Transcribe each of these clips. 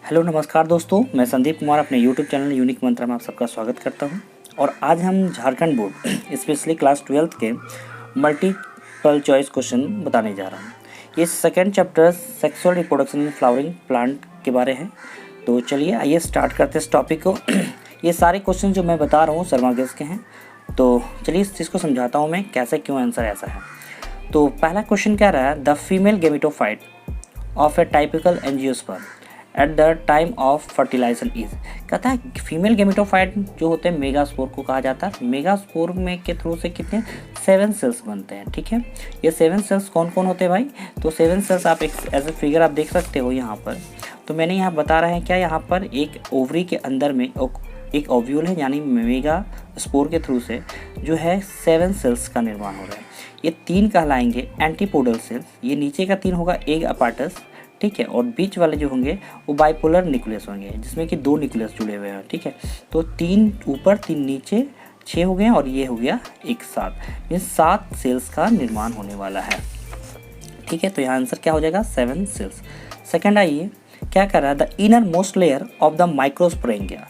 Hello नमस्कार दोस्तों, मैं संदीप कुमार अपने यूट्यूब चैनल यूनिक मंत्रा में आप सबका स्वागत करता हूं। और आज हम Jharkhand board specially class 12th के मल्टीपल चॉइस क्वेश्चन बताने जा रहा हूं। ये second chapter sexual reproduction in flowering plant के बारे है। तो चलिए आइए स्टार्ट करते हैं इस टॉपिक को। ये सारे क्वेश्चन जो मैं बता रहा हूँ शर्मा गेस के हैं। तो चलिए इस चीज़ को समझाता हूँ मैं कैसे क्यों आंसर ऐसा है। तो पहला क्वेश्चन क्या रहा है, the female gametophyte of a typical angiosperm at the time of fertilization is. कहता है फीमेल गेमेटोफाइट जो होते हैं मेगास्पोर को कहा जाता है। मेगास्पोर में के थ्रू से कितने 7 सेल्स बनते हैं। ठीक है, ये 7 सेल्स कौन कौन होते हैं भाई? तो 7 सेल्स आप एक एज ए फिगर आप देख सकते हो यहाँ पर। तो मैंने यहाँ बता रहा है क्या, यहाँ पर एक ओवरी के अंदर में एक ओव्यूल है, यानी मेगा स्पोर के थ्रू से जो है 7 सेल्स का निर्माण हो रहा है। ये 3 कहलाएंगे एंटीपोडल सेल्स। ये नीचे का 3 होगा एग अपार्टस, ठीक है, और बीच वाले जो होंगे वो बाइपोलर न्यूक्लियस होंगे, जिसमें कि 2 न्यूक्लियस जुड़े हुए हैं। ठीक है, तो 3 ऊपर 3 नीचे 6 हो गए और ये हो गया एक 7, मीन 7 सेल्स का निर्माण होने वाला है। ठीक है, तो यहाँ आंसर क्या हो जाएगा 7 सेल्स। सेकंड आइए, क्या कर रहा है, the innermost layer of the microsporangia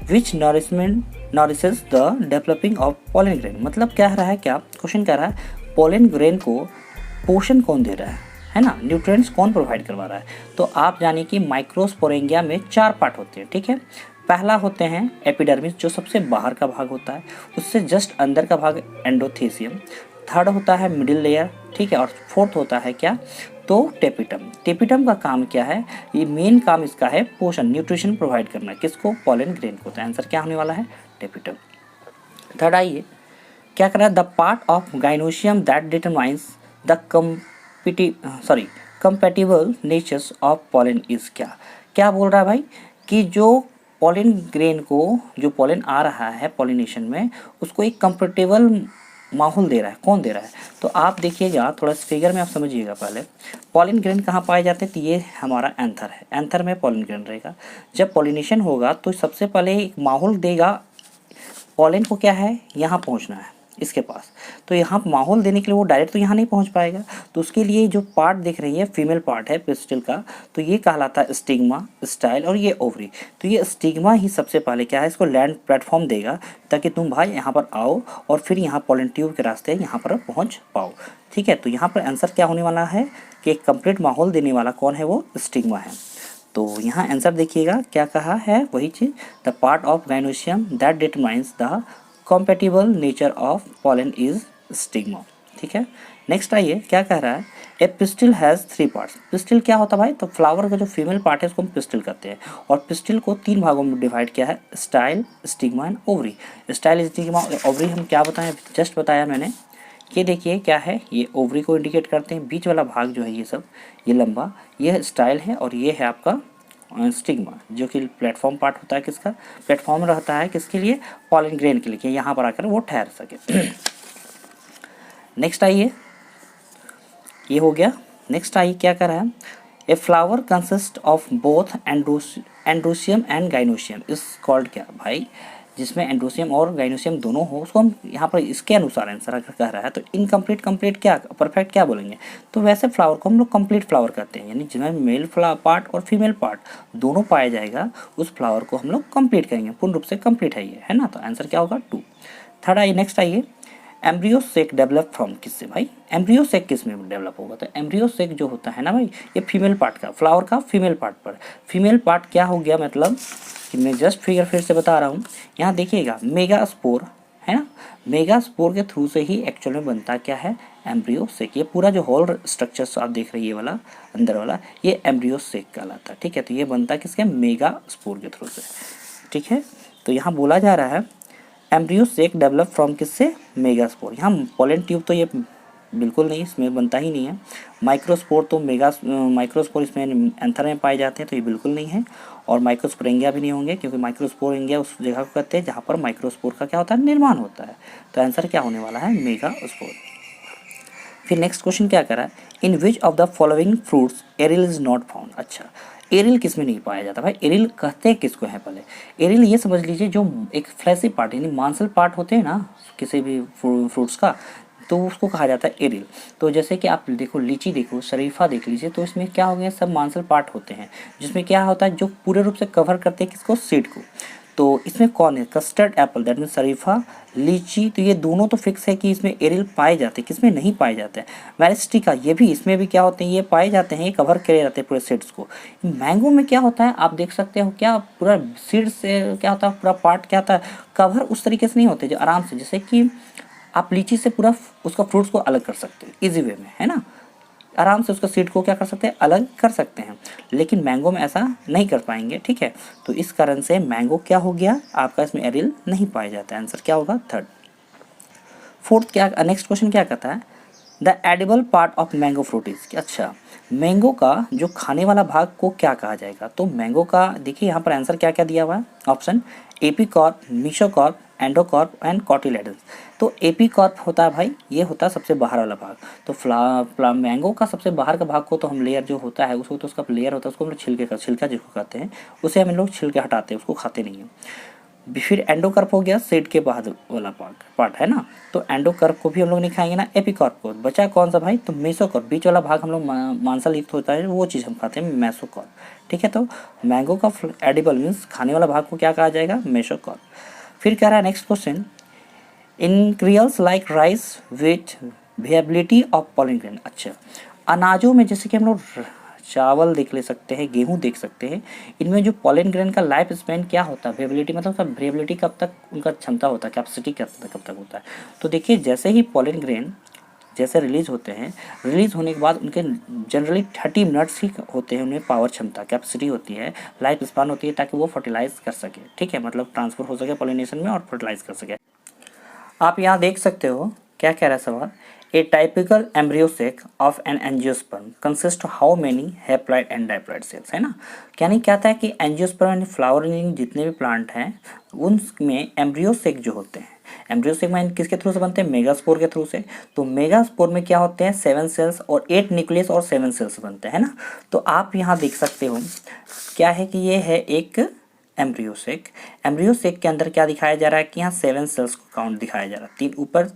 which nourishes the developing of pollen grain. मतलब क्या रहा है, क्या क्वेश्चन कह रहा है, पोलन ग्रेन को पोषण कौन दे रहा है ना, न्यूट्रिएंट्स कौन प्रोवाइड करवा रहा है। तो आप जानिए कि माइक्रोस्पोरेंगिया में 4 पार्ट होते हैं। ठीक है, पहला होते हैं एपिडर्मिस जो सबसे बाहर का भाग होता है, उससे जस्ट अंदर का भाग एंडोथेसियम। थर्ड होता है मिडिल लेयर, ठीक है, और फोर्थ होता है क्या, तो टेपिटम। टेपिटम का काम क्या है, ये मेन काम इसका है पोषण न्यूट्रिशन प्रोवाइड करना, किसको, पोलन ग्रेन को। तो आंसर क्या होने वाला है, टेपिटम। थर्ड आइए, क्या कर रहा है, the part of gynoecium that determines the compatible natures of pollen is. क्या बोल रहा है भाई, कि जो पोलन ग्रेन को जो पोलन आ रहा है पोलिनेशन में, उसको एक कंफर्टेबल माहौल दे रहा है, कौन दे रहा है। तो आप देखिएगा थोड़ा सा फिगर में आप समझिएगा। पहले पोलन ग्रेन कहाँ पाए जाते हैं, तो ये हमारा एंथर है, एंथर में पोलन ग्रेन रहेगा। जब पोलिनेशन होगा तो सबसे पहले एक माहौल देगा, पोलन को क्या है, यहाँ पहुँचना है इसके पास। तो यहाँ माहौल देने के लिए वो डायरेक्ट तो यहाँ नहीं पहुँच पाएगा, तो उसके लिए जो पार्ट दिख रही है फीमेल पार्ट है पिस्टिल का, तो ये कहलाता है स्टिग्मा, स्टाइल, और ये ओवरी। तो ये स्टिग्मा ही सबसे पहले क्या है, इसको लैंड प्लेटफॉर्म देगा ताकि तुम भाई यहाँ पर आओ और फिर यहाँ पोलन ट्यूब के रास्ते यहाँ पर पहुँच पाओ। ठीक है, तो यहाँ पर आंसर क्या होने वाला है कि एक कंप्लीट माहौल देने वाला कौन है, वो स्टिग्मा है। तो यहाँ आंसर देखिएगा क्या कहा है, वही चीज़, the part of gynoecium that determines the compatible nature of pollen is stigma. ठीक है, नेक्स्ट आइए, क्या कह रहा है, a pistil has 3 parts. Pistil क्या होता है भाई, तो फ्लावर का जो फीमेल पार्ट है उसको हम पिस्टिल कहते हैं, और पिस्टिल को 3 भागों में डिवाइड किया है, style, stigma and ovary. Style, stigma, ovary हम क्या बताएं, जस्ट बताया मैंने। ये देखिए क्या है, ये ओवरी को इंडिकेट करते हैं, बीच वाला भाग जो है ये सब, ये लंबा, ये स्टाइल है, और ये है आपका स्टिग्मा, जो कि प्लेटफॉर्म पार्ट होता है, किसका प्लेटफॉर्म रहता है, किसके लिए, पोलन ग्रेन के लिए, कि यहाँ पर आकर वो ठहर सके। नेक्स्ट आइए, ये हो गया। नेक्स्ट आइए, क्या कर रहा है, a flower consist of both androecium and gynoecium is called क्या भाई, जिसमें एंड्रोसियम और गाइनोशियम दोनों हो, उसको हम यहाँ पर इसके अनुसार आंसर अगर कह रहा है तो इनकम्प्लीट, कंप्लीट क्या, परफेक्ट क्या बोलेंगे। तो वैसे फ्लावर को हम लोग कंप्लीट फ्लावर कहते हैं, यानी जिसमें मेल फ्लावर पार्ट और फीमेल पार्ट दोनों पाया जाएगा, उस फ्लावर को हम लोग कंप्लीट कहेंगे, पूर्ण रूप से कंप्लीट है ये, है ना। तो आंसर क्या होगा 2। थर्ड आइए, नेक्स्ट आइए, एम्ब्रियो सेक डेवलप फ्रॉम किससे भाई, एम्ब्रियो सेक किस में डेवलप होगा, तो एम्ब्रियो सेक जो होता है ना भाई, ये फीमेल पार्ट का, फ्लावर का फीमेल पार्ट पर। फीमेल पार्ट क्या हो गया, मतलब कि मैं जस्ट फिगर फिर से बता रहा हूँ, यहाँ देखिएगा मेगा स्पोर है ना, मेगा स्पोर के थ्रू से ही एक्चुअल में बनता क्या है, एम्ब्रियो सेक। ये पूरा जो होल स्ट्रक्चर आप देख रहे हैं, ये वाला अंदर वाला, ये एम्ब्रियो सेक कहलाता है। ठीक है, तो ये बनता किसके, मेगा स्पोर के थ्रू से। ठीक है, तो यहाँ बोला जा रहा है एम्ब्रियो सेक डेवलप फ्रॉम किससे, मेगास्पोर। यहाँ पोलन ट्यूब तो ये बिल्कुल नहीं, इसमें बनता ही नहीं है। माइक्रोस्पोर तो माइक्रोस्पोर इसमें एंथर में पाए जाते हैं, तो ये बिल्कुल नहीं है। और माइक्रोस्पोरेंगिया भी नहीं होंगे, क्योंकि माइक्रोस्पोरेंगिया उस जगह को कहते हैं जहाँ पर माइक्रोस्पोर का क्या होता है, निर्माण होता है। तो आंसर क्या होने वाला है, मेगास्पोर। फिर नेक्स्ट क्वेश्चन क्या करा है, in which of the following fruits aril is not found. अच्छा, एरिल किस में नहीं पाया जाता भाई, एरिल कहते हैं किसको है, पहले एरिल ये समझ लीजिए, जो एक फ्लैशी पार्ट यानी मांसल पार्ट होते हैं ना किसी भी फ्रूट्स का, तो उसको कहा जाता है एरिल। तो जैसे कि आप देखो लीची देखो, शरीफा देख लीजिए, तो इसमें क्या हो गया, सब मांसल पार्ट होते हैं जिसमें क्या होता है जो पूरे रूप से कवर करते हैं किसको, सीड को। तो इसमें कौन है, कस्टर्ड एप्पल दैट मीन शरीफा, लीची, तो ये दोनों तो फिक्स है कि इसमें एरिल पाए जाते हैं, किसमें नहीं पाए जाते हैं। मैरिस्टिका ये भी, इसमें भी क्या होते हैं, ये पाए जाते हैं, ये कवर करे जाते हैं पूरे सीड्स को। मैंगो में क्या होता है आप देख सकते हो, क्या पूरा सीड से क्या होता है, पूरा पार्ट क्या होता है, कवर उस तरीके से नहीं होते जो आराम से, जैसे कि आप लीची से पूरा उसका फ्रूट्स को अलग कर सकते हो इजी वे में, है ना, आराम से उसका सीड को क्या कर सकते हैं, अलग कर सकते हैं। लेकिन मैंगो में ऐसा नहीं कर पाएंगे, ठीक है। तो इस कारण से मैंगो क्या हो गया आपका, इसमें एरिल नहीं पाया जाता है। आंसर क्या होगा, थर्ड। फोर्थ क्या, नेक्स्ट क्वेश्चन क्या कहता है, the edible part of mango fruit is, अच्छा मैंगो का जो खाने वाला भाग को क्या कहा जाएगा। तो मैंगो का देखिए यहाँ पर आंसर क्या क्या दिया हुआ है, ऑप्शन एपीकॉर्प, मीसोकॉर्प, एंडोकॉर्प एंड कॉटिलेडन्स। तो एपीकॉर्प होता है भाई, ये होता है सबसे बाहर वाला भाग। तो मैंगो का सबसे बाहर का भाग को तो हम लेयर जो होता है उसको, तो उसका लेयर होता है उसको हम लोग छिलके का, छिलका जिसको कहते हैं, उसे हम लोग छिलके हटाते हैं, उसको खाते नहीं हैं। फिर एंडोकर्प हो गया सीड के बाद वाला पार्ट है ना, तो एंडोकर्प को भी हम लोग नहीं खाएंगे ना, एपिकॉर्प को। बचा कौन सा भाई, तो मेसोकॉर्प, बीच वाला भाग हम लोग मांसल युक्त होता है वो चीज़ हम खाते हैं, मेसोकॉर्प, ठीक है। तो मैंगो का एडिबल मीन्स खाने वाला भाग को क्या कहा जाएगा, मेसोकॉर्प। फिर कह रहा है next question, in cereals like rice with viability of pollen grain, अच्छा अनाजों में जैसे कि हम लोग चावल देख ले सकते हैं, गेहूं देख सकते हैं, इनमें जो पॉलन ग्रेन का लाइफ स्पेन क्या होता है, वेबिलिटी मतलब उसका वेबिलिटी कब तक उनका क्षमता होता है, कैपेसिटी कब तक होता है। तो देखिए जैसे ही पॉलन ग्रेन जैसे रिलीज होते हैं, रिलीज होने के बाद उनके जनरली 30 मिनट्स ही होते हैं, उनमें पावर क्षमता कैपेसिटी होती है, लाइफ स्पान होती है, ताकि वो फर्टिलाइज कर सके, ठीक है, मतलब ट्रांसफर हो सके पॉलिनेशन में और फर्टिलाइज कर सके। आप यहाँ देख सकते हो क्या कह रहा है सवाल, a typical embryo sac of an angiosperm consist how many haploid and diploid cells, है ना। यानी क्या था कि एंजियोस्पर्म यानी फ्लावरिंग जितने भी प्लांट हैं उनमें एम्ब्रियो सेक जो होते हैं, एम्ब्रियो सेक में किसके थ्रू से बनते हैं, मेगास्पोर के थ्रू से। तो मेगास्पोर में क्या होते हैं, 7 सेल्स और 8 न्यूक्लियस और 7 सेल्स बनते हैं ना। तो आप यहाँ देख सकते हो क्या है कि ये है एक एम्ब्रियोसेक। एम्ब्रियोसेक के अंदर क्या दिखाया जा रहा है कि यहाँ 7 सेल्स को काउंट दिखाया जा रहा है, 3 ऊपर,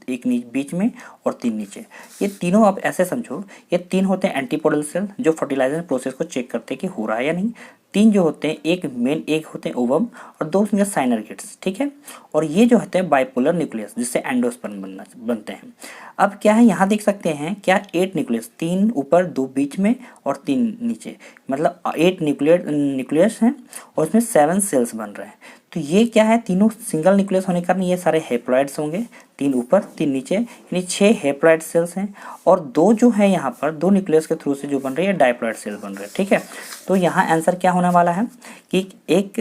1 बीच में और 3 नीचे। ये तीनों आप ऐसे समझो, ये 3 होते हैं एंटीपोडल सेल जो फर्टिलाइजेशन प्रोसेस को चेक करते हैं कि हो रहा है या नहीं। 3 जो होते हैं, एक मेन, एक होते हैं ओवम और 2 उसमें साइनरगेट्स, ठीक है। और ये जो होते हैं बाइपोलर न्यूक्लियस जिससे एंडोस्पर्म बनते हैं। अब क्या है यहाँ देख सकते हैं क्या, 8 न्यूक्लियस, 3 ऊपर 2 बीच में और 3 नीचे, मतलब 8 न्यूक्लियस हैं और उसमें 7 सेल्स बन रहे हैं। तो ये क्या है, तीनों सिंगल न्यूक्लियस होने के कारण ये सारे हैप्लॉइड्स होंगे, 3 ऊपर 3 नीचे, यानी 6 हैप्लॉइड सेल्स हैं। और 2 जो है यहाँ पर 2 न्यूक्लियस के थ्रू से जो बन रही है डाइप्लॉइड सेल बन रहे हैं, ठीक है। तो यहाँ आंसर क्या होने वाला है कि एक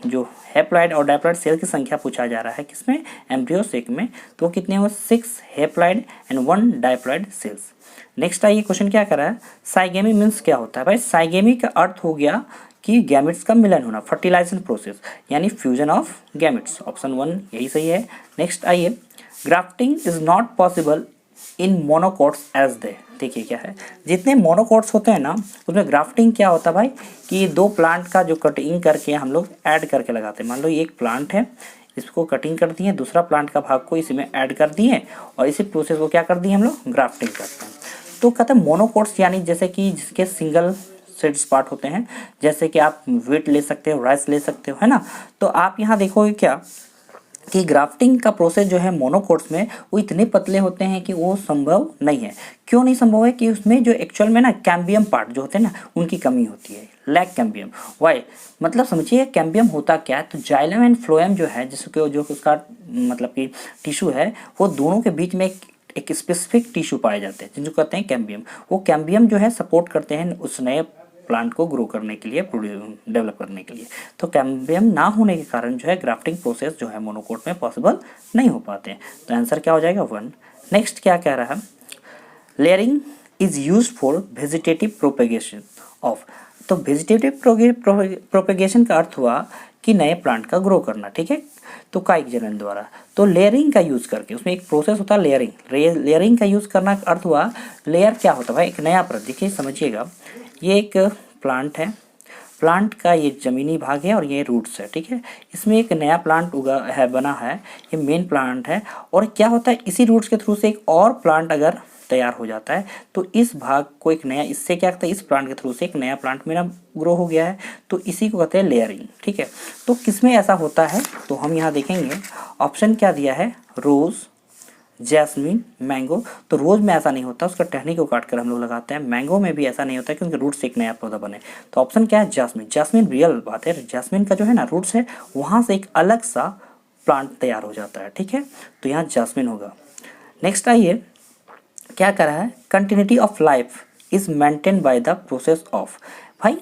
जो हैप्लॉइड और डाइप्लॉइड सेल की संख्या पूछा जा रहा है किसमें, एम्ब्रियोसेक में, तो कितने हो, 6 haploid and 1 diploid cells. Next आइए क्वेश्चन क्या कर रहा है, साइगेमी मीन्स क्या होता है भाई, साइगेमी का अर्थ हो गया कि गैमेट्स का मिलन होना, फर्टिलाइजेशन प्रोसेस यानी फ्यूजन ऑफ गैमेट्स, ऑप्शन 1 यही सही है। नेक्स्ट आइए, grafting is not possible in monocots as they, देखिए क्या है, जितने मोनोकोट्स होते हैं ना उसमें ग्राफ्टिंग क्या होता है भाई कि 2 प्लांट का जो कटिंग करके हम लोग ऐड करके लगाते हैं। मान लो ये एक प्लांट है, इसको कटिंग कर दिए, दूसरा प्लांट का भाग को इसमें ऐड कर दिए और इसी प्रोसेस को क्या कर दिए हम लोग, ग्राफ्टिंग करते हैं। तो कहते हैं मोनोकोट्स यानी जैसे कि जिसके सिंगल सीड्स पार्ट होते हैं, जैसे कि आप व्हीट ले सकते हो, राइस ले सकते हो, है ना। तो आप यहाँ देखोगे क्या कि ग्राफ्टिंग का प्रोसेस जो है मोनोकोट्स में वो इतने पतले होते हैं कि वो संभव नहीं है। क्यों नहीं संभव है कि उसमें जो एक्चुअल में ना कैम्बियम पार्ट जो होते हैं ना उनकी कमी होती है, लैक कैम्बियम। वाई मतलब समझिए कैम्बियम होता क्या है, तो जाइलम एंड फ्लोएम जो है जिसको जो उसका मतलब कि टिश्यू है वो दोनों के बीच में एक स्पेसिफिक टिश्यू पाए जाते हैं जिनको कहते हैं कैम्बियम। वो कैम्बियम जो है सपोर्ट करते हैं उस नए प्लांट को ग्रो करने के लिए, डेवलप करने के लिए। तो कैम्बियम ना होने के कारण जो है ग्राफ्टिंग प्रोसेस जो है मोनोकोट में पॉसिबल नहीं हो पाते हैं। तो आंसर क्या हो जाएगा 1। नेक्स्ट क्या कह रहा है, layering is use for vegetative propagation of, तो वेजिटेटिव प्रोपेगेशन का अर्थ हुआ कि नए प्लांट का ग्रो करना, ठीक है, तो कायिक जनन द्वारा। तो लेयरिंग का यूज करके उसमें एक प्रोसेस होता है लेयरिंग का यूज करना का अर्थ हुआ, लेयर क्या होता है भाई, एक नया परत, देखिए समझिएगा, ये एक प्लांट है, प्लांट का ये ज़मीनी भाग है और ये रूट्स है, ठीक है। इसमें एक नया प्लांट उगा है, बना है, ये मेन प्लांट है। और क्या होता है, इसी रूट्स के थ्रू से एक और प्लांट अगर तैयार हो जाता है तो इस भाग को एक नया, इससे क्या होता है, इस प्लांट के थ्रू से एक नया प्लांट मेरा ग्रो हो गया है, तो इसी को कहते हैं लेयरिंग, ठीक है। तो किसमें ऐसा होता है, तो हम यहाँ देखेंगे ऑप्शन क्या दिया है, रोज़, जैस्मिन, मैंगो। तो रोज़ में ऐसा नहीं होता, उसका टहनी को काट कर हम लोग लगाते हैं। मैंगो में भी ऐसा नहीं होता क्योंकि रूट से एक नया पौधा बने। तो ऑप्शन क्या है, जैस्मिन। जैस्मिन रियल बात है, जैस्मिन का जो है ना रूट्स है, वहाँ से एक अलग सा प्लांट तैयार हो जाता है, ठीक है। तो यहाँ जैस्मिन होगा। नेक्स्ट आइए, क्या करा है, continuity of life is maintain by the process of. भाई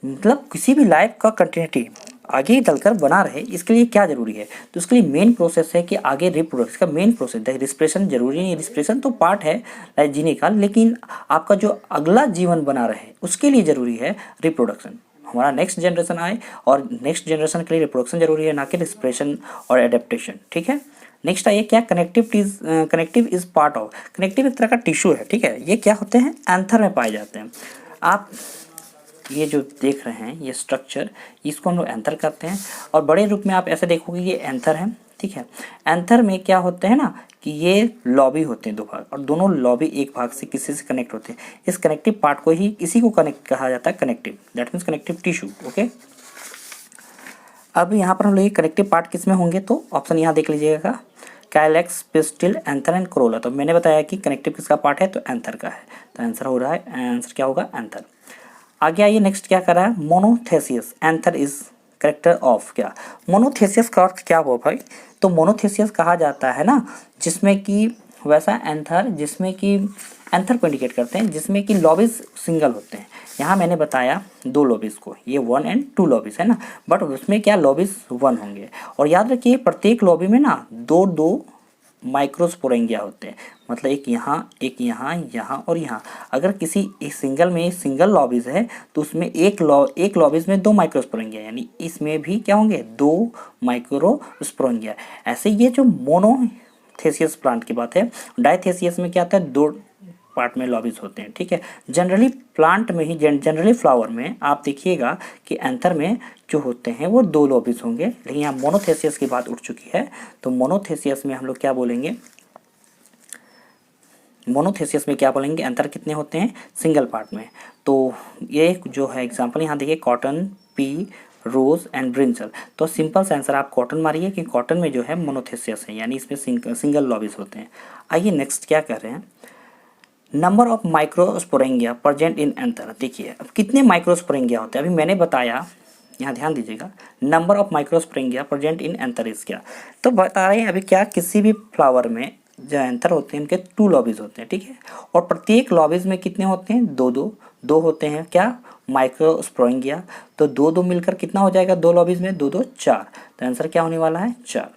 मतलब किसी भी लाइफ का कंटिन्यूटी आगे चलकर बना रहे, इसके लिए क्या जरूरी है, तो उसके लिए मेन प्रोसेस है कि आगे रिप्रोडक्शन का मेन प्रोसेस है। रिस्पिरेशन जरूरी नहीं है, रिस्पिरेशन तो पार्ट है लाइफ जीने का, लेकिन आपका जो अगला जीवन बना रहे उसके लिए जरूरी है रिप्रोडक्शन। हमारा नेक्स्ट जनरेशन आए और नेक्स्ट जनरेशन के लिए रिप्रोडक्शन जरूरी है, ना कि रिस्पिरेशन और एडेप्टेशन, ठीक है। नेक्स्ट आइए, क्या connective is part of. Connective एक तरह का टिश्यू है, ठीक है। ये क्या होते हैं, एंथर में पाए जाते हैं। आप ये जो देख रहे हैं ये स्ट्रक्चर, इसको हम लोग एंथर करते हैं। और बड़े रूप में आप ऐसे देखोगे ये एंथर है, ठीक है। एंथर में क्या होते हैं ना कि ये लॉबी होते हैं दो भाग, और दोनों लॉबी एक भाग से किसी से कनेक्ट होते हैं। इस कनेक्टिव पार्ट को ही, इसी को कनेक्ट कहा जाता है connective, that means connective tissue, okay. अब यहाँ पर हम लोग ये कनेक्टिव पार्ट किस में होंगे, तो ऑप्शन यहाँ देख लीजिएगा, calyx, pistil, anther and Corolla. तो मैंने बताया कि कनेक्टिव किसका पार्ट है, तो एंथर का है। तो आंसर हो रहा है, आंसर क्या होगा, एंथर। आगे आइए, नेक्स्ट क्या कर रहा है, मोनोथेसियस एंथर इज करेक्टर ऑफ। क्या मोनोथेसियस का अर्थ क्या हुआ भाई, तो मोनोथेसियस कहा जाता है ना जिसमें कि वैसा एंथर जिसमें कि एंथर को इंडिकेट करते हैं जिसमें कि लॉबीज सिंगल होते हैं। यहाँ मैंने बताया दो लॉबीज को, ये 1 और 2 लॉबीज है ना, बट उसमें क्या लॉबीज 1 होंगे। और याद रखिए प्रत्येक लॉबी में ना दो दो माइक्रोस्पोरेंगिया होते हैं, मतलब एक यहाँ यहाँ और यहाँ। अगर किसी एक सिंगल में सिंगल लॉबीज है तो उसमें एक लॉबीज में 2 माइक्रोस्पोरेंगिया, यानी इसमें भी क्या होंगे 2 माइक्रोस्पोरेंगिया। ऐसे ये जो मोनोथेसियस प्लांट की बात है। डाइथेसियस में क्या आता है, 2 पार्ट में लॉबीज होते हैं, ठीक है। जनरली प्लांट में ही, जनरली फ्लावर में आप देखिएगा कि एंथर में जो होते हैं वो 2 लॉबीज होंगे, लेकिन यहाँ मोनोथेसियस की बात उठ चुकी है। तो मोनोथेसियस में हम लोग क्या बोलेंगे, मोनोथेसियस में क्या बोलेंगे, एंथर कितने होते हैं सिंगल पार्ट में। तो ये जो है एग्जाम्पल यहाँ देखिए, cotton, pea, rose and brinjal. तो सिंपल से आंसर आप कॉटन मारिए कि कॉटन में जो है मोनोथेसियस है, यानी इसमें सिंगल लॉबीज होते हैं। आइए नेक्स्ट क्या कर रहे हैं, number of microsporangia present in anther. देखिए अब कितने माइक्रोस्पोरेंगिया होते हैं, अभी मैंने बताया, यहाँ ध्यान दीजिएगा, number of microsporangia present in anther is क्या। तो बता रहे हैं अभी क्या, किसी भी फ्लावर में जो एंथर होते हैं उनके 2 लॉबीज होते हैं, ठीक है। और प्रत्येक लॉबीज में कितने होते हैं, 2 होते हैं क्या, माइक्रोस्पोरेंगिया। तो 2 मिलकर कितना हो जाएगा, 2 लॉबीज में 2 4। तो आंसर क्या होने वाला है, 4।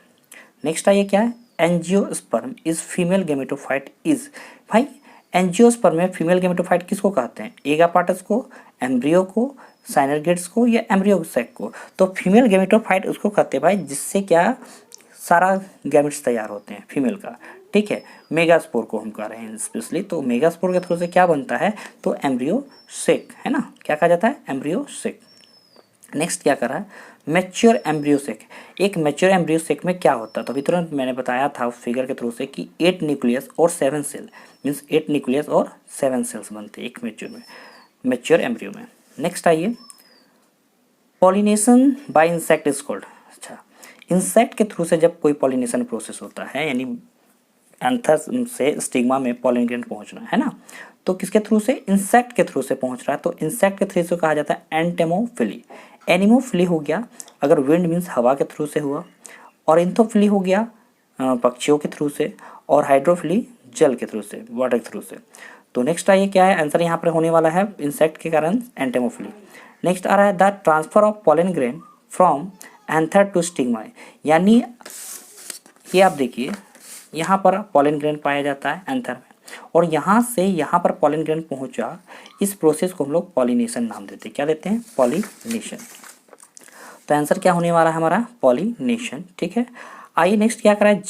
नेक्स्ट आइए क्या है, angiosperm is female gametophyte is. भाई एंजियोस्पर्म में फीमेल गेमेटोफाइट किसको कहते हैं, एगापार्टस को, एम्ब्रियो को, साइनरगेट्स को या एम्ब्रियो सैक को। तो फीमेल गेमेटोफाइट उसको कहते हैं भाई जिससे क्या सारा गैमेट्स तैयार होते हैं फीमेल का, ठीक है। मेगास्पोर को हम कह रहे हैं स्पेशली, तो मेगास्पोर के थ्रू से क्या बनता है, तो एम्ब्रियो सेक है ना, क्या कहा जाता है, एम्ब्रियो सेक। नेक्स्ट क्या कर रहा है, मैच्योर एम्ब्रियो सेक। एक मैच्योर एम्ब्रियो सेक में क्या होता है, तो अभी तुरंत मैंने बताया था फिगर के थ्रू से कि 8 न्यूक्लियस और 7 सेल, मीन्स 8 न्यूक्लियस और 7 सेल्स बनते हैं एक मैच्योर एम्ब्रियो में। नेक्स्ट आइए, pollination by insect is called. अच्छा, इंसेक्ट के थ्रू से जब कोई पॉलिनेशन प्रोसेस होता है, यानी एंथर से स्टिग्मा में पॉलिन ग्रैंड पहुंचना है ना, तो किसके थ्रू से, इंसेक्ट के थ्रू से पहुंच रहा है। तो इंसेक्ट के थ्रू से कहा जाता है एंटेमोफिली। एनिमोफिली हो गया अगर विंड मीन्स हवा के थ्रू से हुआ, और इंथोफिली हो गया पक्षियों के थ्रू से, और हाइड्रोफिली जल के थ्रू से, वाटर के थ्रू से। तो नेक्स्ट आइए क्या है, आंसर यहाँ पर होने वाला है इंसेक्ट के कारण एंटेमोफिली। नेक्स्ट आ रहा है the transfer of pollen grain from anther to stigma, यानी ये आप देखिए यहाँ पर पॉलन ग्रेन पाया जाता है एंथर में, और यहाँ से यहाँ पर पॉलन ग्रेन पहुँचा, इस प्रोसेस को हम लोग पॉलिनेशन नाम देते हैं। क्या देते हैं, पॉलिनेशन। तो आंसर क्या होने वाला है हमारा, पॉलिनेशन, ठीक है। आइए नेक्स्ट क्या करा है,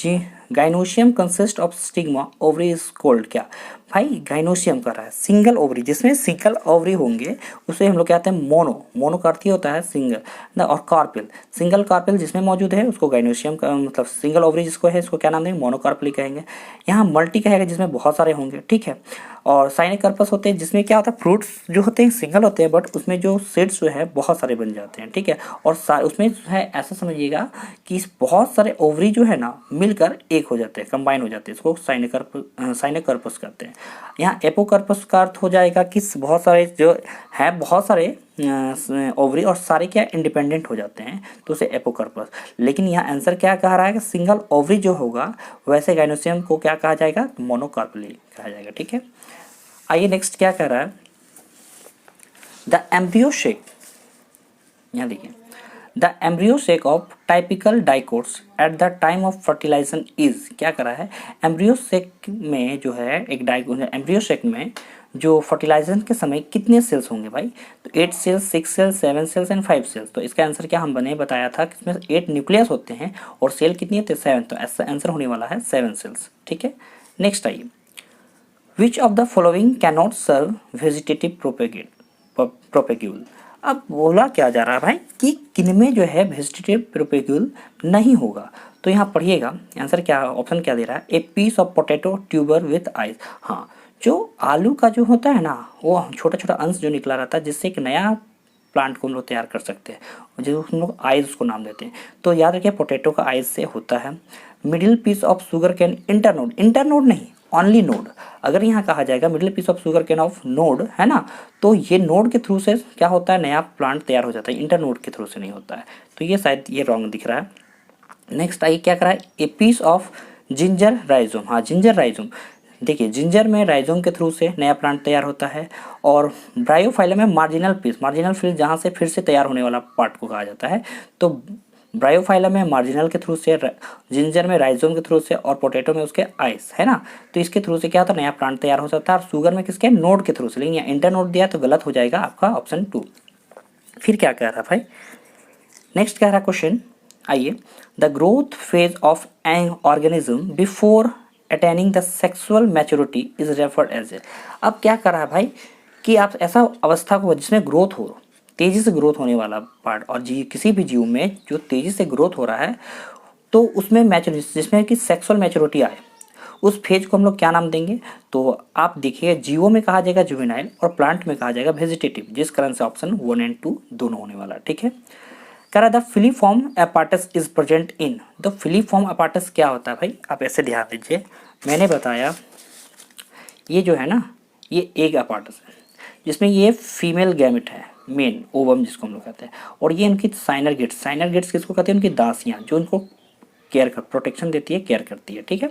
gynoecium consist of stigma, ovary is called क्या? भाई गाइनोशियम कर रहा है सिंगल ओवरी, जिसमें सिंगल ओवरी होंगे उसे हम लोग कहते हैं मोनो, मोनो का अर्थ ही होता है सिंगल ना, और कार्पेल, सिंगल कार्पेल जिसमें मौजूद है उसको गाइनोशियम का मतलब सिंगल ओवरी जिसको है इसको क्या नाम देंगे? मोनोकार्पल कहेंगे। यहाँ मल्टी कहेगा जिसमें बहुत सारे होंगे, ठीक है। और साइनोकार्पस होते हैं जिसमें क्या होता है, फ्रूट्स जो होते हैं सिंगल होते हैं बट उसमें जो सीड्स जो है बहुत सारे बन जाते हैं, ठीक है। और उसमें जो है ऐसा समझिएगा कि इस बहुत सारे ओवरी जो है ना मिलकर एक हो जाते हैं, कंबाइन हो जाते हैं, इसको साइनोकार्पस कहते हैं। यहाँ एपोकार्पस का अर्थ हो जाएगा कि बहुत सारे जो है बहुत सारे ओवरी और सारे क्या इंडिपेंडेंट हो जाते हैं, तो उसे एपोकार्पस। लेकिन यहाँ आंसर क्या कह रहा है कि सिंगल ओवरी जो होगा वैसे गाइनोसियम को क्या कहा जाएगा? मोनोकार्पली कहा जाएगा, ठीक है। आइए नेक्स्ट क्या कह रहा है, द एम्ब्रियो शेक, यहाँ देखिए, the embryo sac of typical dicots at the time of fertilization is, क्या कर रहा है? एम्ब्रियो शेक में जो है एक एम्ब्रियो शेक में जो फर्टिलाइजेशन के समय कितने सेल्स होंगे भाई? तो 8 cells, 6 cells, 7 cells and 5 cells. तो इसका आंसर क्या हम बने बताया था कि इसमें 8 न्यूक्लियस होते हैं और सेल कितनी है? 7। तो ऐसा आंसर होने वाला है 7 सेल्स, ठीक है। नेक्स्ट आइए, which of the following can not serve vegetative propagule. अब बोला क्या जा रहा है भाई कि किनमें जो है वेजिटेटिव प्रोपेग्यूल नहीं होगा? तो यहाँ पढ़िएगा आंसर क्या, ऑप्शन क्या दे रहा है? A piece of potato tuber with eyes. हाँ, जो आलू का जो होता है ना वो छोटा छोटा अंश जो निकला रहता है जिससे एक नया प्लांट को हम लोग तैयार कर सकते हैं, जो हम लोग आइज उसको नाम देते हैं। तो याद रखिए पोटैटो का आइज से होता है। Middle piece of sugarcane internode, internode नहीं ओनली नोड। अगर यहाँ कहा जाएगा middle piece of sugarcane of node है ना, तो ये नोड के थ्रू से क्या होता है? नया प्लांट तैयार हो जाता है, इंटरनोड के थ्रू से नहीं होता है। तो ये शायद ये रॉन्ग दिख रहा है। नेक्स्ट आइए क्या करा है? A piece of ginger rhizome. हाँ, जिंजर राइजोम, देखिए जिंजर में राइजोम के थ्रू से नया प्लांट तैयार होता है। और ब्रायोफाइलम में मार्जिनल पीस, मार्जिनल पीस जहाँ से फिर से तैयार होने वाला पार्ट को कहा जाता है। तो ब्रायोफाइलम में मार्जिनल के थ्रू से, जिंजर में राइजोम के थ्रू से और पोटैटो में उसके आइस है ना, तो इसके थ्रू से क्या होता है? नया प्लांट तैयार हो सकता है। और शुगर में किसके? नोड के थ्रू से। लेकिन यहाँ इंटर नोड दिया तो गलत हो जाएगा आपका ऑप्शन 2। फिर क्या कह रहा भाई, नेक्स्ट कह रहा क्वेश्चन, आइए, the growth phase of an organism before attaining the sexual maturity is referred as a. अब क्या कर रहा है भाई कि आप ऐसा अवस्था को जिसमें ग्रोथ हो, तेजी से ग्रोथ होने वाला पार्ट, और किसी भी जीव में जो तेजी से ग्रोथ हो रहा है तो उसमें मैच्योरिटी जिसमें कि सेक्सुअल मैच्योरिटी आए, उस फेज को हम लोग क्या नाम देंगे? तो आप देखिए जीवो में कहा जाएगा जुवेनाइल और प्लांट में कहा जाएगा वेजिटेटिव, जिस कारण से ऑप्शन 1 और 2 दोनों होने वाला, ठीक है। कह रहा the filiform apparatus is present in, the filiform apparatus क्या होता है भाई? आप ऐसे ध्यान दीजिए, मैंने बताया ये जो है ना ये एग एपार्टस है जिसमें ये फीमेल गैमेट है, मेन ओवम जिसको हम लोग कहते हैं, और ये उनकी साइनर गेट्स, साइनर गेट्स किसको कहते हैं? उनकी दासियाँ जो उनको केयर कर प्रोटेक्शन देती है, केयर करती है, ठीक है।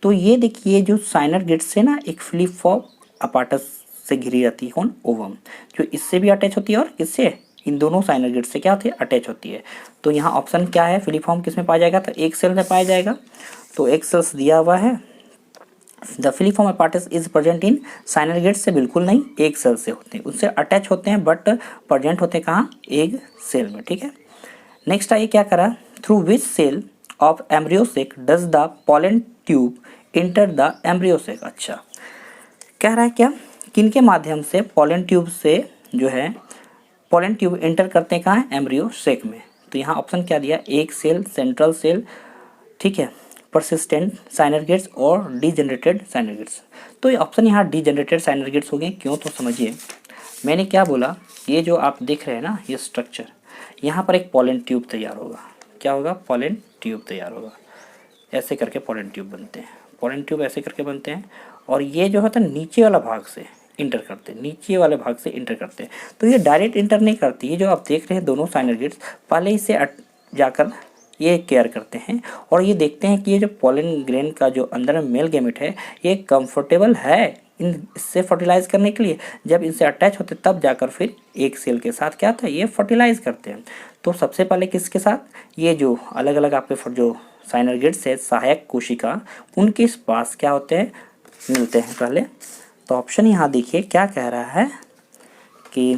तो ये देखिए जो साइनर गेट्स से ना एक फिलीफॉर्म एपार्टस से घिरी रहती है कौन? ओवम, जो इससे भी अटैच होती है और इससे, इन दोनों साइनर गेट से क्या होती है? अटैच होती है। तो यहाँ ऑप्शन क्या है? फिलीफॉर्म किस में पाया जाएगा? तो एक सेल में पाया जाएगा। तो एक सेल्स दिया हुआ है, the filiform apparatus is present in synergid से बिल्कुल नहीं, एक सेल से होते हैं, उससे अटैच होते हैं बट प्रेजेंट होते हैं कहाँ? एग सेल में, ठीक है। नेक्स्ट आइए क्या करा, through which cell of embryo sac does the pollen tube enter the embryo sac. अच्छा, कह रहा है क्या किनके माध्यम से पॉलन ट्यूब से जो है पॉलन ट्यूब एंटर करते हैं कहाँ? एम्ब्रियो सेक में। तो यहाँ ऑप्शन क्या दिया? एक सेल, सेंट्रल सेल, ठीक है, परसिस्टेंट साइनर गेट्स और डीजेनरेटेड साइनर गेट्स। तो ये ऑप्शन यहाँ डीजेनरेटेड साइनर गेट्स हो गए। क्यों? तो समझिए मैंने क्या बोला, ये जो आप देख रहे हैं ना ये स्ट्रक्चर, यहाँ पर एक पॉलन ट्यूब तैयार होगा। क्या होगा? पॉलन ट्यूब तैयार होगा। ऐसे करके पॉलन ट्यूब बनते हैं, पॉलन ट्यूब ऐसे करके बनते हैं, और ये जो होता है नीचे वाला भाग से इंटर करते हैं, नीचे वाले भाग से इंटर करते हैं। तो ये डायरेक्ट इंटर नहीं करती, ये जो आप देख रहे हैं दोनों साइनर गेट्स पहले इससे जाकर ये केयर करते हैं और ये देखते हैं कि ये जो पॉलन ग्रेन का जो अंदर में मेल गैमेट है ये कंफर्टेबल है इससे फर्टिलाइज करने के लिए। जब इनसे अटैच होते तब जाकर फिर एक सेल के साथ क्या था? ये फर्टिलाइज करते हैं। तो सबसे पहले किसके साथ? ये जो अलग अलग आपके जो साइनर गेट्स है, सहायक कोशिका, उनके पास क्या होते हैं? मिलते हैं पहले। तो ऑप्शन यहाँ देखिए क्या कह रहा है कि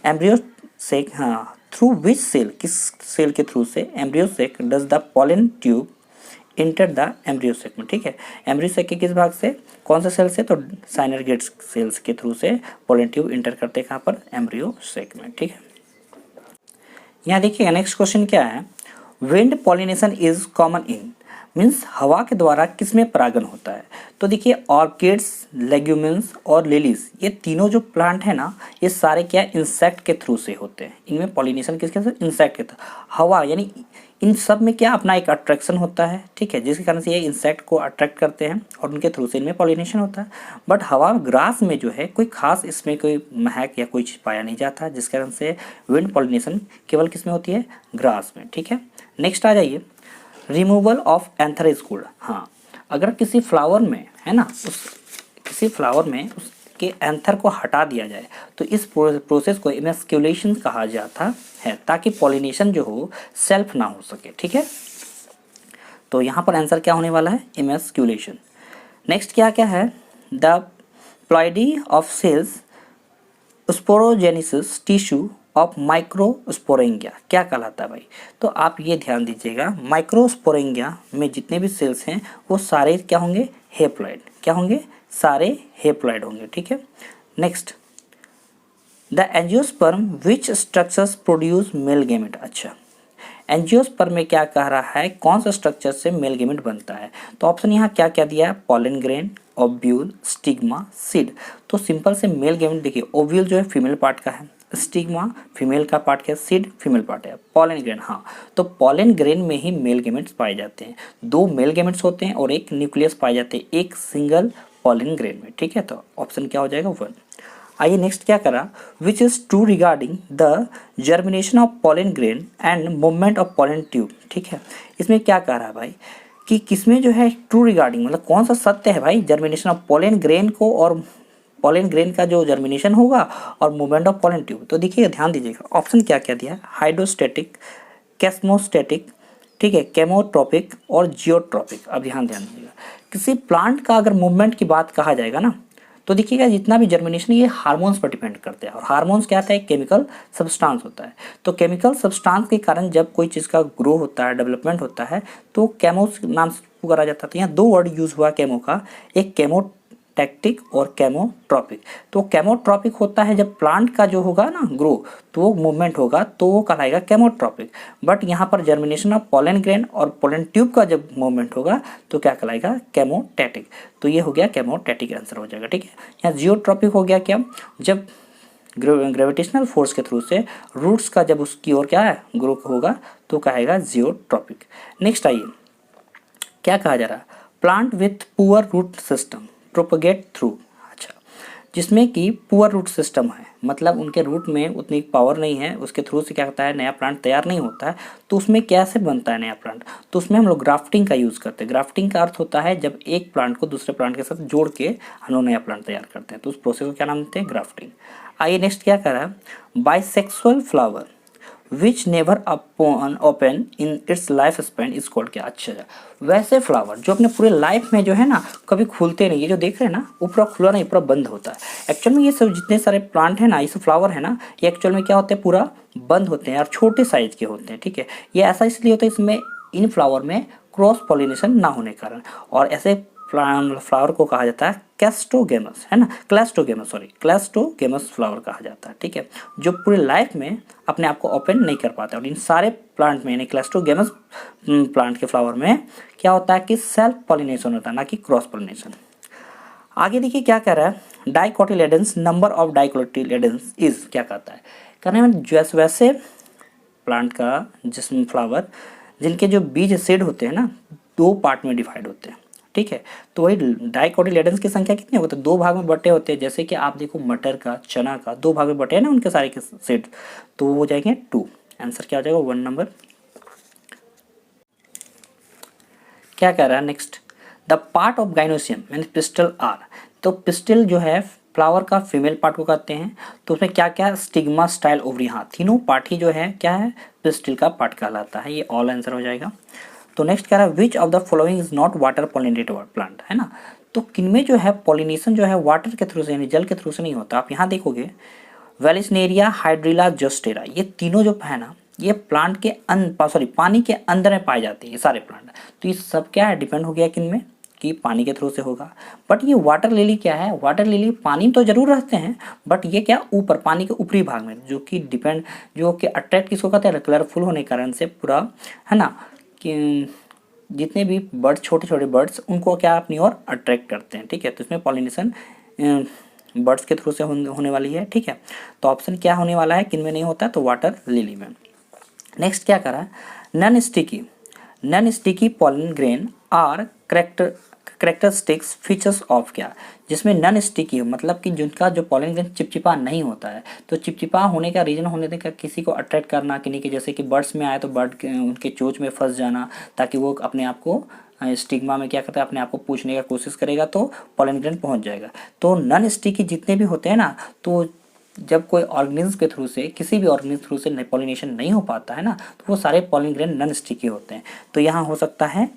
एम्ब्रियो सेक, हाँ, थ्रू विच सेल, किस सेल के थ्रू से embryo sac does the pollen tube enter the embryo सेक में, ठीक है। एम्ब्रियो सेक के किस भाग से, कौन से सेल से, तो साइनरगेट सेल्स के थ्रू से पोलन ट्यूब इंटर करते हैं कहाँ पर, एम्ब्रियो सेक में, ठीक है। यहाँ देखिए नेक्स्ट क्वेश्चन क्या है, wind pollination is common in, means हवा के द्वारा किसमें परागण होता है। तो देखिए ऑर्किड्स, लेग्यूमिन्स और लिलीज, ये तीनों जो प्लांट है ना, ये सारे क्या इंसेक्ट के थ्रू से होते हैं। इनमें पॉलिनेशन किसके थ्रू, इंसेक्ट के थ्रू। हवा यानी इन सब में क्या अपना एक अट्रैक्शन होता है, ठीक है, जिसके कारण से ये इंसेक्ट को अट्रैक्ट करते हैं और उनके थ्रू से इनमें पॉलिनेशन होता है। बट हवा ग्रास में जो है कोई खास इसमें कोई महक या कोई चीज़ पाया नहीं जाता, जिस कारण से विंड पॉलिनेशन केवल किस में होती है, ग्रास में, ठीक है। नेक्स्ट आ जाइए, removal of anther is good. हाँ, अगर किसी फ्लावर में है ना, किसी फ्लावर में उसके एंथर को हटा दिया जाए तो इस प्रोसेस को इमेस्क्यूलेशन कहा जाता है, ताकि पॉलिनेशन जो हो सेल्फ ना हो सके, ठीक है। तो यहाँ पर आंसर क्या होने वाला है, इमेस्क्यूलेशन। नेक्स्ट क्या क्या है, the ploidy of cells sporogenesis tissue of microsporangia क्या कहलाता है भाई। तो आप ये ध्यान दीजिएगा, माइक्रोस्पोरेंगिया में जितने भी सेल्स हैं वो सारे क्या होंगे, हेप्लॉइड, क्या होंगे, सारे हेप्लॉइड होंगे, ठीक है। Next, the angiosperm which structures produce male gamete. अच्छा, एंजियोस्पर्म में क्या कह रहा है, कौन सा स्ट्रक्चर से मेल गैमेट बनता है। तो ऑप्शन यहाँ क्या क्या दिया है, pollen grain, ovule, stigma, seed. तो सिंपल से मेल गैमेट देखिए, ओव्यूल जो है फीमेल पार्ट का है, स्टिग्मा फीमेल का पार्ट है, सीड फीमेल पार्ट है, पॉलन ग्रेन, हाँ तो पॉलन ग्रेन में ही मेल गैमेट्स पाए जाते हैं। 2 मेल गैमेट्स होते हैं और एक न्यूक्लियस पाए जाते हैं एक सिंगल पॉलन ग्रेन में, ठीक है। तो ऑप्शन क्या हो जाएगा, 1। आइए नेक्स्ट क्या करा, which is true regarding the germination of pollen grain and movement of pollen tube, ठीक है। इसमें क्या कह रहा है भाई कि किसमें जो है ट्रू रिगार्डिंग, मतलब कौन सा सत्य है भाई, जर्मिनेशन ऑफ पॉलन ग्रेन को और पॉलन ग्रेन का जो जर्मिनेशन होगा और मूवमेंट ऑफ पॉलन ट्यूब। तो देखिए ध्यान दीजिएगा, ऑप्शन क्या क्या दिया है, हाइड्रोस्टेटिक, कैस्मोस्टेटिक, ठीक है, केमोट्रोपिक और जियोट्रोपिक। अब ध्यान दीजिएगा, किसी प्लांट का अगर मूवमेंट की बात कहा जाएगा ना, तो देखिएगा जितना भी जर्मिनेशन ये हार्मोन्स पर डिपेंड करते हैं, और हार्मोन्स क्या होता है, केमिकल सब्सटेंस होता है। तो केमिकल सब्सटेंस के कारण जब कोई चीज़ का ग्रो होता है, डेवलपमेंट होता है, तो केमोस नाम से पुकारा जाता है। तो यहाँ 2 वर्ड यूज हुआ केमो का, एक केमोटैक्टिक और केमोट्रॉपिक। तो केमोट्रॉपिक होता है जब प्लांट का जो होगा ना ग्रो, तो वो मूवमेंट होगा तो वो कहलाएगा केमोट्रॉपिक। बट यहाँ पर जर्मिनेशन ऑफ पॉलन ग्रेन और पॉलन ट्यूब का जब मूवमेंट होगा तो क्या कहलाएगा, केमोटैटिक। तो ये हो गया केमोटैटिक आंसर हो जाएगा, ठीक है। यहाँ जियोट्रॉपिक हो गया क्या, जब ग्रेविटेशनल फोर्स के थ्रू से रूट्स का जब उसकी ओर क्या है ग्रो होगा तो कहेगा जियोट्रॉपिक। नेक्स्ट आइए, क्या कहा जा रहा है, plant with poor root system propagate through. अच्छा, जिसमें कि पुअर रूट सिस्टम है, मतलब उनके रूट में उतनी पावर नहीं है, उसके थ्रू से क्या होता है, नया प्लांट तैयार नहीं होता है। तो उसमें कैसे बनता है नया प्लांट, तो उसमें हम लोग ग्राफ्टिंग का यूज़ करते हैं। ग्राफ्टिंग का अर्थ होता है जब एक प्लांट को दूसरे प्लांट के साथ जोड़ के हम लोग नया प्लांट तैयार करते हैं, तो उस प्रोसेस को क्या नाम देते हैं, ग्राफ्टिंग। आइए नेक्स्ट क्या कर रहा है, bisexual flower which never open in its life span is called क्या। अच्छा, वैसे फ्लावर जो अपने पूरे लाइफ में जो है ना कभी खुलते नहीं, ये जो देख रहे हैं ना ऊपर खुला नहीं, पूरा बंद होता है। एक्चुअल में ये सब जितने सारे प्लांट है ना, ये सब फ्लावर है ना, ये एक्चुअल में क्या होते हैं, पूरा बंद होते हैं और छोटे साइज के होते हैं, ठीक है। ये ऐसा इसलिए होता है, इसमें इन फ्लावर में क्रॉस पॉलिनेशन ना होने के कारण, और ऐसे फ्लावर को कहा जाता है कैस्टोगेमस, है ना, क्लैस्टोगेमस फ्लावर कहा जाता है, ठीक है, जो पूरी लाइफ में अपने आप को ओपन नहीं कर पाता। और इन सारे प्लांट में यानी क्लैस्टोगेमस प्लांट के फ्लावर में क्या होता है कि सेल्फ पॉलिनेशन होता है, ना कि क्रॉस पॉलिनेशन। आगे देखिए क्या कह रहा है, dicotyledons number of dicotyledons is क्या कहता है, कहने में जैसे वैसे प्लांट का जिसमें फ्लावर जिनके जो बीज सीड होते हैं ना 2 पार्ट में डिवाइड होते हैं, ठीक है। तो वही डाइकोटिलेडन्स की संख्या कितनी होती है, 2 भाग में बटे होते हैं। जैसे कि आप देखो मटर का, चना का 2 भाग में बटे हैं ना उनके सारे के सीड, तो वो हो जाएंगे 2। आंसर क्या हो जाएगा, 1 नंबर। क्या कह रहा है next, the part of gynoecium mean pistil are. तो पिस्टल जो है फ्लावर का फीमेल पार्ट को कहते हैं। तो उसमें क्या क्या, स्टिग्मा, स्टाइल, ओवरी, हाँ तीनों पार्ट ही जो है क्या है, पिस्टल का पार्ट कहलाता है। ये ऑल आंसर हो जाएगा। तो नेक्स्ट कह रहा है, विच of the following is not water pollinated plant, है ना। तो किनमें जो है पॉलिनेशन जो है वाटर के थ्रू से यानी जल के थ्रू से नहीं होता। आप यहाँ देखोगे वेलिस्नेरिया, हाइड्रिला, जोस्टेरा, ये तीनों जो है ना ये प्लांट के पानी के अंदर में पाए जाते हैं ये सारे प्लांट। तो ये सब क्या है, डिपेंड हो गया किन में, कि पानी के थ्रू से होगा। बट ये वाटर लिली क्या है, वाटर लिली पानी तो जरूर रहते हैं, बट ये क्या ऊपर पानी के ऊपरी भाग में, जो कि अट्रैक्ट किसको करते हैं, कलरफुल होने के कारण से पूरा, है ना, कि जितने भी बर्ड्स, छोटे छोटे बर्ड्स, उनको क्या अपनी ओर अट्रैक्ट करते हैं। ठीक है, तो इसमें पॉलिनेशन बर्ड्स के थ्रू से होने वाली है। ठीक है, तो ऑप्शन क्या होने वाला है, किन में नहीं होता, तो वाटर लिली में। नेक्स्ट क्या करा है, non sticky pollen grain are characteristics features of क्या, जिसमें नॉन स्टिकी मतलब कि जिनका जो पॉलन ग्रेन चिपचिपा नहीं होता है। तो चिपचिपा होने का रीजन होने का किसी को अट्रैक्ट करना, किन्हीं के जैसे कि बर्ड्स में आए तो उनके चोंच में फंस जाना, ताकि वो अपने आप को स्टिग्मा में क्या करता है, अपने आप को पूछने का कोशिश करेगा तो पॉलन ग्रेन पहुंच जाएगा। तो नॉन स्टिकी जितने भी होते हैं ना, तो जब कोई ऑर्गेनिज्म के थ्रू से, किसी भी ऑर्गेनिज्म थ्रू से पॉलिनेशन नहीं हो पाता है ना, तो वो सारे पॉलन ग्रेन नॉन स्टिकी होते हैं। तो यहाँ हो सकता है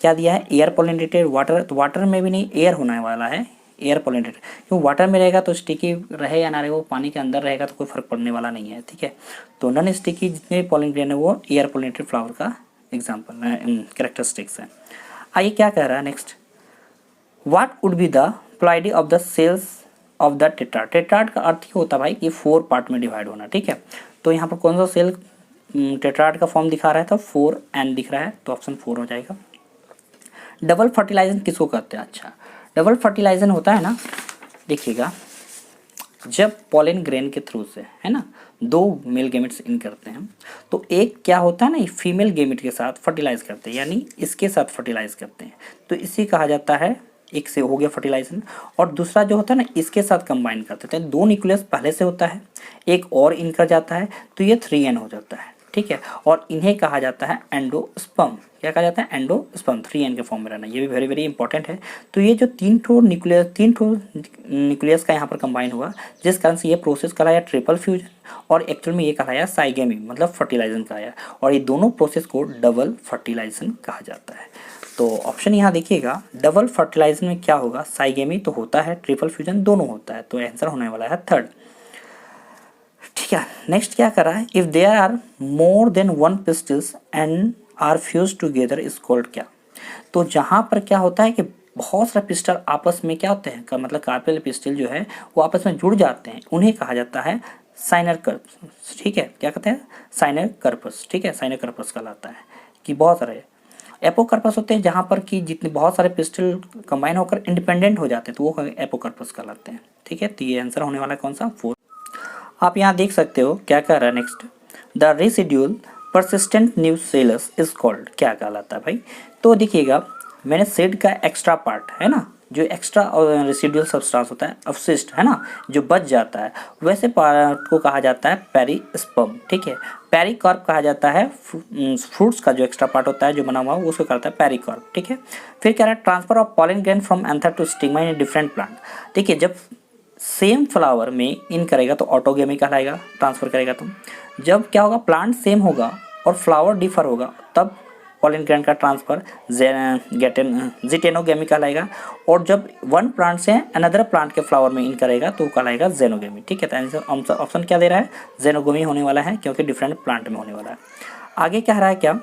क्या दिया है, एयर पॉलिनेटेड, वाटर, तो वाटर में भी नहीं, एयर होने वाला है, एयर पॉलिनेटेड। क्यों, वाटर में रहेगा तो स्टिकी रहे या ना रहे, वो पानी के अंदर रहेगा तो कोई फर्क पड़ने वाला नहीं है। ठीक है, तो नॉन स्टिकी जितने भी पॉलन ग्रेन है वो एयर पॉलिनेटेड फ्लावर का एग्जाम्पल कैरेक्टरिस्टिक्स है। आइए क्या कह रहा है next, what would be the ploidy of the cells of the tetrad. Tetrad का अर्थ ही होता है भाई कि 4 पार्ट में डिवाइड होना। ठीक है, तो यहाँ पर कौन सा सेल टेट्राड का फॉर्म दिखा रहा है, तो 4n दिख रहा है, तो ऑप्शन 4 हो जाएगा। डबल फर्टिलाइजेशन किसको कहते हैं, अच्छा डबल फर्टिलाइजेशन होता है ना, देखिएगा जब पॉलन ग्रेन के थ्रू से, है ना, 2 मेल गेमेट्स इन करते हैं, तो एक क्या होता है ना, फीमेल गेमेट के साथ फर्टिलाइज करते हैं, यानी इसके साथ फर्टिलाइज करते हैं, तो इसी कहा जाता है, एक से हो गया फर्टिलाइजेशन। और दूसरा जो होता है ना, इसके साथ कंबाइन करते हैं, 2 न्यूक्लियस पहले से होता है, एक और इन कर जाता है, तो ये 3n हो जाता है। ठीक है, और इन्हें कहा जाता है एंडोस्पर्म। क्या कहा जाता है, एंडोस्पर्म, 3n के फॉर्म में रहना, ये भी वेरी वेरी इंपॉर्टेंट है। तो ये जो 3 ठो न्यूक्लियस का यहाँ पर कंबाइन हुआ, जिस कारण से ये प्रोसेस कराया ट्रिपल फ्यूजन, और एक्चुअल में ये कहलाया साइगेमी, मतलब फर्टिलाइजेशन कहलाया, और ये दोनों प्रोसेस को डबल फर्टिलाइजेशन कहा जाता है। तो ऑप्शन यहाँ देखिएगा, डबल फर्टिलाइजेशन में क्या होगा, साइगेमी तो होता है, ट्रिपल फ्यूजन दोनों होता है, तो आंसर होने वाला है 3rd। ठीक है, नेक्स्ट क्या कर रहा है, if there are more than 1 pistils and are fuse together is called क्या। तो जहाँ पर क्या होता है कि बहुत सारे पिस्टल आपस में क्या होते हैं, मतलब कार्पेल पिस्टल जो है वो आपस में जुड़ जाते हैं, उन्हें कहा जाता है साइनर कर्पस। ठीक है, क्या कहते हैं, साइनर कर्पस। ठीक है, साइनर कर्पस कहलाता है, कि बहुत सारे एपोकर्पस होते हैं जहाँ पर कि जितने बहुत सारे पिस्टल कंबाइन होकर इंडिपेंडेंट हो जाते हैं, तो वो एपोकर्पस कहलाते हैं। ठीक है, तो ये आंसर होने वाला है कौन सा, 4। आप यहाँ देख सकते हो क्या कह रहा है next, the residual persistent nucleus is called, क्या कहलाता है भाई। तो देखिएगा, मैंने सेड का एक्स्ट्रा पार्ट है ना, जो एक्स्ट्रा और रेसिड्यूल सब्सटेंस होता है, अवशिष्ट, है ना, जो बच जाता है, वैसे पार्ट को कहा जाता है पेरिस्पर्म। ठीक है, पेरिकार्प कहा जाता है, फ्रूट्स का जो एक्स्ट्रा पार्ट होता है जो बना हुआ है उसको कहता है पेरिकार्प। ठीक है, फिर क्या रहा है, transfer of pollen grain from anther to stigma in different plant. देखिए, जब सेम फ्लावर में इन करेगा तो ऑटोगेमी कहलाएगा, ट्रांसफर करेगा तो। जब क्या होगा, प्लांट सेम होगा और फ्लावर डिफर होगा, तब पॉलन ग्रेन का ट्रांसफर जिटेनोगेमी कहलाएगा। और जब वन प्लांट से अनदर प्लांट के फ्लावर में इन करेगा तो कहलाएगा जेनोगेमी। ठीक है, तो ऑप्शन क्या दे रहा है, जेनोगेमी होने वाला है, क्योंकि डिफरेंट प्लांट में होने वाला है। आगे क्या रहा है, क्या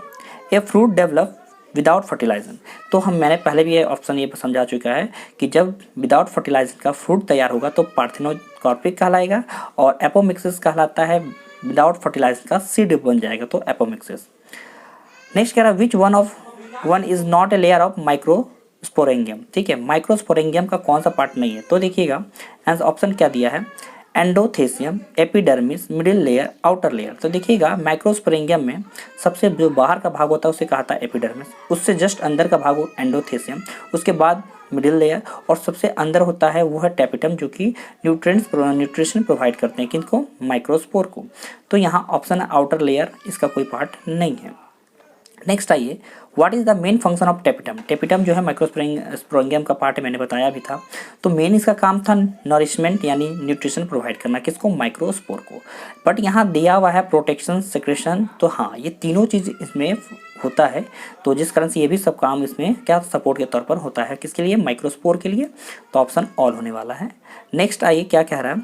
a fruit develop without fertilizer. तो मैंने पहले भी ये ऑप्शन ये समझा चुका है कि जब विदाउट फर्टिलाइजर का फ्रूट तैयार होगा तो पार्थेनोकार्पिक कहलाएगा, और एपोमिक्सिस कहलाता है, विदाउट फर्टिलाइजर का सीड बन जाएगा तो एपोमिक्सिस। नेक्स्ट कह रहा है, which one is not a layer of microsporangium. ठीक है, माइक्रोस्पोरेंगियम का कौन सा पार्ट नहीं है, तो देखिएगा आंसर ऑप्शन क्या दिया है, endothecium, epidermis, middle layer, outer layer. तो देखिएगा, माइक्रोस्पोरेंगियम में सबसे जो बाहर का भाग होता है उसे कहा था एपिडर्मिस, उससे जस्ट अंदर का भाग हो एंडोथेसियम, उसके बाद मिडिल लेयर, और सबसे अंदर होता है वो है टेपिटम, जो कि न्यूट्रिशन प्रोवाइड करते हैं किनको, माइक्रोस्पोर को। तो यहाँ ऑप्शन है आउटर लेयर, इसका कोई पार्ट नहीं है। नेक्स्ट आइए, what is the main function of tapetum. Tapetum जो है माइक्रोस्पोरेंगियम का पार्ट मैंने बताया भी था। तो मेन इसका काम था नरिशमेंट यानी न्यूट्रिशन प्रोवाइड करना, किसको, माइक्रोस्पोर को। बट यहाँ दिया हुआ है प्रोटेक्शन, सेक्रेशन, तो हाँ ये तीनों चीज़ इसमें होता है, तो जिस कारण से ये भी सब काम इसमें क्या सपोर्ट के तौर पर होता है, किसके लिए, माइक्रोस्पोर के लिए। तो ऑप्शन ऑल होने वाला है। नेक्स्ट आइए क्या कह रहा है,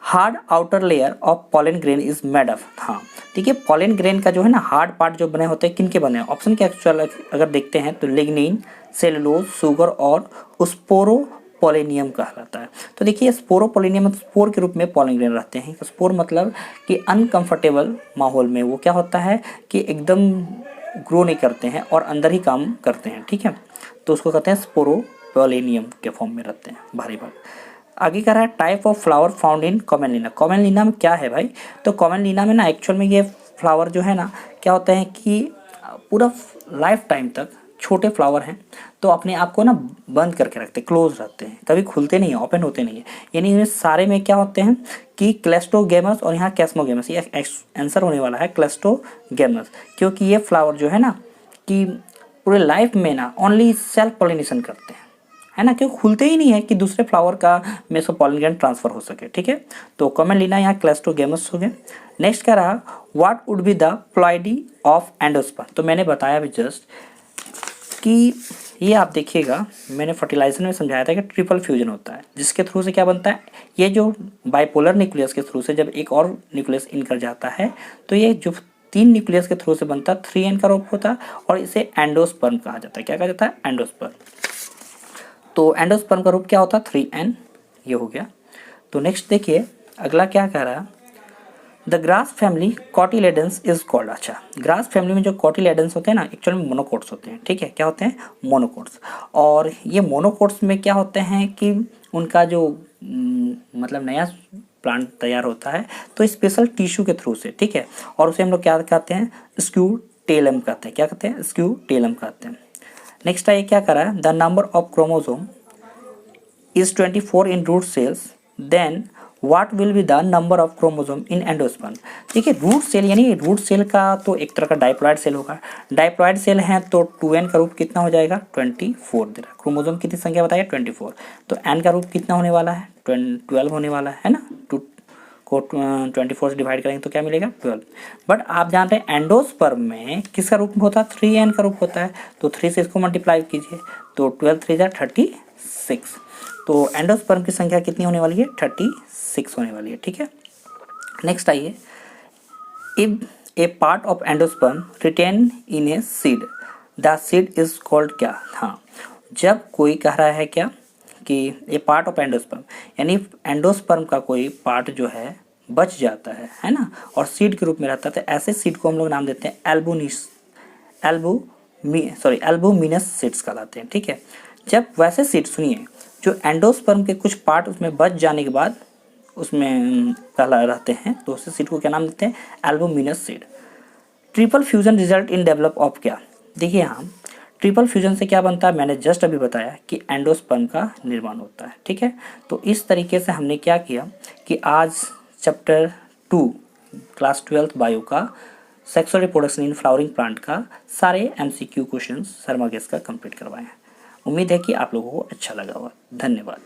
hard outer layer of pollen grain is made of. हाँ ठीक है, पॉलन ग्रेन का जो है ना हार्ड पार्ट जो बने होते हैं किन के बने हैं, ऑप्शन के एक्चुअल अगर देखते हैं तो लिग्निन, सेलुलोज, शुगर और स्पोरोपोलिनियम कहलाता है। तो देखिए स्पोरोपोलिनियम स्पोर के रूप में पॉलन ग्रेन रहते हैं। स्पोर मतलब कि अनकंफर्टेबल माहौल में वो क्या होता है कि एकदम ग्रो नहीं करते हैं और अंदर ही काम करते हैं, ठीक है, तो उसको कहते हैं स्पोरोपोलिनियम के फॉर्म में रहते हैं भारी भाग। आगे कह रहा है type of flower found in Commelina. Commelina में क्या है भाई, तो कॉमेलिना में ना एक्चुअल में ये फ्लावर जो है ना क्या होता है कि पूरा लाइफ टाइम तक छोटे फ्लावर हैं तो अपने आप को ना बंद करके रखते, क्लोज रहते हैं, कभी खुलते नहीं है, ओपन होते नहीं है। यानी इनमें सारे में क्या होते हैं कि क्लेस्टोगेमस और यहाँ कैस्मोगेमस, ये आंसर होने वाला है क्लेस्टोगेमस, क्योंकि ये फ्लावर जो है ना कि पूरे लाइफ में ना ओनली सेल्फ पॉलिनेशन करते हैं, है ना, क्योंकि खुलते ही नहीं है कि दूसरे फ्लावर का में से पॉलन ग्रेन ट्रांसफर हो सके, ठीक है। तो कॉमेलिना यहाँ क्लेस्टोगेमस हो गए। नेक्स्ट कह रहा what would be the ploidy of endosperm. तो मैंने बताया भी जस्ट कि ये आप देखिएगा, मैंने फर्टिलाइजेशन में समझाया था कि ट्रिपल फ्यूजन होता है जिसके थ्रू से क्या बनता है, ये जो बाइपोलर न्यूक्लियस के थ्रू से जब एक और न्यूक्लियस इन कर जाता है तो ये जो 3 न्यूक्लियस के थ्रू से बनता है 3n का रूप होता है और इसे एंडोस्पर्म कहा जाता है। क्या कहा जाता है, एंडोस्पर्म। तो एंडोस्पर्म का रूप क्या होता है 3n, ये हो गया। तो नेक्स्ट देखिए अगला क्या कह रहा है, the grass family cotyledons is called. अच्छा, ग्रास फैमिली में जो कॉटिलेडेंस होते हैं ना एक्चुअल में मोनोकोट्स होते हैं, ठीक है, क्या होते हैं, मोनोकोट्स। और ये मोनोकोट्स में क्या होते हैं कि उनका जो मतलब नया प्लांट तैयार होता है तो स्पेशल टिश्यू के थ्रू से, ठीक है, और उसे हम लोग क्या कहते हैं, स्क्यूटेलम कहते हैं। क्या कहते हैं, स्क्यूटेलम कहते हैं। नेक्स्ट है क्या करा है, the number of chromosome is 24 in root cells, then what will be the number of chromosome in endosperm. देखिए रूट सेल यानी रूट सेल का तो एक तरह का डाइप्लॉइड सेल होगा, डाइप्लॉइड सेल है तो 2n का रूप कितना हो जाएगा 24 दे रहा है। क्रोमोसोम कितनी संख्या बताइए 24, तो n का रूप कितना होने वाला है 12 होने वाला है ना, को 24 से डिवाइड करेंगे तो क्या मिलेगा 12। बट आप जानते हैं एंडोस्पर्म में किसका रूप होता है 3n का रूप होता है, तो 3 से इसको मल्टीप्लाई कीजिए तो 12 3 36। तो एंडोस्पर्म की संख्या कितनी होने वाली है 36 होने वाली है, ठीक है। नेक्स्ट आइए, if a part of endosperm retain in a seed the seed is called क्या। हाँ, जब कोई कह रहा है क्या कि ए पार्ट ऑफ एंडोस्पर्म यानी एंडोस्पर्म का कोई पार्ट जो है बच जाता है ना, और सीड के रूप में रहता है, तो ऐसे सीड को हम लोग नाम देते हैं एल्बुमिनस सीड्स कहलाते हैं, ठीक है। जब वैसे सीड सुनिए जो एंडोस्पर्म के कुछ पार्ट उसमें बच जाने के बाद उसमें कहला रहते हैं तो उस सीड को क्या नाम देते हैं, albuminous seed. Triple fusion result in develop of क्या। देखिए हाँ, ट्रिपल फ्यूजन से क्या बनता है, मैंने जस्ट अभी बताया कि एंडोस्पर्म का निर्माण होता है, ठीक है। तो इस तरीके से हमने क्या किया कि आज चैप्टर 2 क्लास 12 बायो का sexual reproduction in flowering plant का सारे MCQ क्वेश्चन शर्मा गेस का कंप्लीट करवाए हैं। उम्मीद है कि आप लोगों को अच्छा लगा होगा। धन्यवाद।